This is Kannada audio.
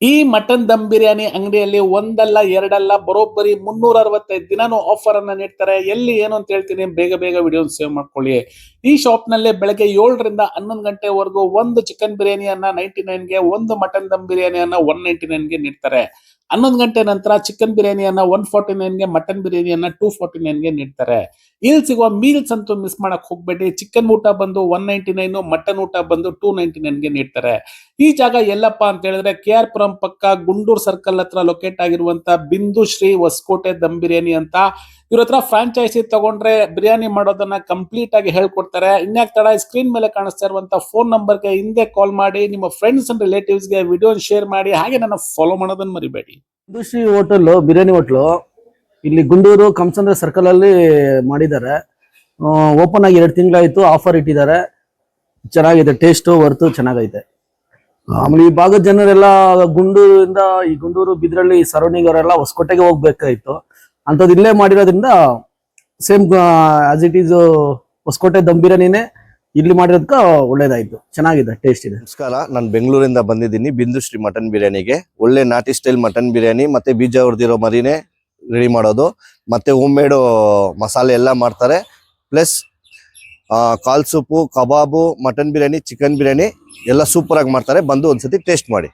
ಈ ಮಟನ್ ದಮ್ ಬಿರಿಯಾನಿ ಅಂಗಡಿಯಲ್ಲಿ ಒಂದಲ್ಲ ಎರಡಲ್ಲ ಬರೋಬ್ಬರಿ 365 ದಿನಾನು ಆಫರ್ ಅನ್ನ ನೀಡ್ತಾರೆ. ಎಲ್ಲಿ ಏನು ಅಂತ ಹೇಳ್ತೀನಿ, ಬೇಗ ಬೇಗ ವಿಡಿಯೋ ಸೇವ್ ಮಾಡ್ಕೊಳ್ಳಿ. ಈ ಶಾಪ್ ನಲ್ಲಿ ಬೆಳಗ್ಗೆ 7 ರಿಂದ 11 ಗಂಟೆವರೆಗೂ ಒಂದು ಚಿಕನ್ ಬಿರಿಯಾನಿಯನ್ನ 99 ಗೆ, ಒಂದು ಮಟನ್ ದಮ್ ಬಿರಿಯಾನಿಯನ್ನ 199 ಗೆ ನೀಡ್ತಾರೆ. 11 ಗಂಟೆ ನಂತರ ಚಿಕನ್ ಬಿರಿಯಾನಿಯನ್ನ 149 ಗೆ, ಮಟನ್ ಬಿರಿಯಾನಿಯನ್ನ 249 ಗೆ ನೀಡ್ತಾರೆ. ಇಲ್ಲಿ ಸಿಗುವ ಮೀಲ್ಸ್ ಅಂತೂ ಮಿಸ್ ಮಾಡಕ್ ಹೋಗ್ಬೇಡಿ. ಚಿಕನ್ ಊಟ ಬಂದು 199, ಮಟನ್ ಊಟ ಬಂದು 299 ಗೆ ನೀಡ್ತಾರೆ. ಈ ಜಾಗ ಎಲ್ಲಪ್ಪ ಅಂತ ಹೇಳಿದ್ರೆ KR ಪುರಂ ಪಕ್ಕ ಗುಂಡೂರ್ ಸರ್ಕಲ್ ಹತ್ರ ಲೊಕೇಟ್ ಆಗಿರುವಂತ ಬಿಂದು ಶ್ರೀ ಹೊಸಕೋಟೆ ದಮ್ ಬಿರಿಯಾನಿ ಅಂತ. ಇವ್ರ ಹತ್ರ ಫ್ರಾಂಚೈಸಿ ತಗೊಂಡ್ರೆ ಬಿರಿಯಾನಿ ಮಾಡೋದನ್ನ ಕಂಪ್ಲೀಟ್ ಆಗಿ ಹೇಳ್ಕೊಡ್ತಾರೆ. ಇನ್ಯಾಕ್ ತಡ, ಸ್ಕ್ರೀನ್ ಮೇಲೆ ಕಾಣಿಸ್ತಾ ಇರುವಂತ ಫೋನ್ ನಂಬರ್ಗೆ ಹಿಂದೆ ಕಾಲ್ ಮಾಡಿ ನಿಮ್ಮ ಫ್ರೆಂಡ್ಸ್ ಅಂಡ್ ರಿಲೇಟಿವ್ಸ್ ಗೆ ವಿಡಿಯೋ ಶೇರ್ ಮಾಡಿ. ಹಾಗೆ ನನ್ನ ಫಾಲೋ ಮಾಡೋದನ್ನ ಮರಿಬೇಡಿ. ಶ್ರೀ ಹೋಟೆಲ್ ಬಿರಿಯಾನಿ ಹೋಟ್ಲು ಇಲ್ಲಿ ಗುಂಡೂರು ಕಂಸಂದ್ರ ಸರ್ಕಲ್ ಅಲ್ಲಿ ಮಾಡಿದ್ದಾರೆ. ಓಪನ್ ಆಗಿ 2 ತಿಂಗಳಾಯ್ತು. ಆಫರ್ ಇಟ್ಟಿದ್ದಾರೆ. ಚೆನ್ನಾಗಿದೆ, ಟೇಸ್ಟ್ ವರ್ತು ಚೆನ್ನಾಗೈತೆ. ಆಮೇಲೆ ಈ ಭಾಗದ ಜನರೆಲ್ಲ ಗುಂಡೂರಿಂದ, ಈ ಗುಂಡೂರು ಬಿದ್ರಳ್ಳಿ ಸರೌಂಡಿಂಗ್ ಅವರೆಲ್ಲ ಹೊಸಕೋಟೆಗೆ ಹೋಗ್ಬೇಕಾಯ್ತು. ಅಂಥದ್ದು ಇಲ್ಲೇ ಮಾಡಿರೋದ್ರಿಂದ same as it is Hosakote dum ಬಿರಿಯಾನಿನೇ ಇಲ್ಲಿ ಮಾಡಿರೋದಕ್ಕೆ ಒಳ್ಳೇದಾಯ್ತು. ಚೆನ್ನಾಗಿದೆ, ಟೇಸ್ಟ್ ಇದೆ. ನಮಸ್ಕಾರ, ನಾನು ಬೆಂಗಳೂರಿಂದ ಬಂದಿದ್ದೀನಿ ಬಿಂದುಶ್ರೀ ಮಟನ್ ಬಿರಿಯಾನಿಗೆ. ಒಳ್ಳೆ ನಾಟಿ ಸ್ಟೈಲ್ ಮಟನ್ ಬಿರಿಯಾನಿ, ಮತ್ತೆ ಬೀಜ ಹುರಿದಿರೋ ಮರಿನೇ ರೆಡಿ ಮಾಡೋದು, ಮತ್ತೆ ಹೋಮ್ ಮೇಡ್ ಮಸಾಲೆ ಎಲ್ಲ ಮಾಡ್ತಾರೆ. ಪ್ಲಸ್ ಕಾಲ್ ಸೂಪು, ಕಬಾಬು, ಮಟನ್ ಬಿರಿಯಾನಿ, ಚಿಕನ್ ಬಿರಿಯಾನಿ ಎಲ್ಲ ಸೂಪರ್ ಆಗಿ ಮಾಡ್ತಾರೆ. ಬಂದು ಒಂದ್ಸತಿ ಟೇಸ್ಟ್ ಮಾಡಿ.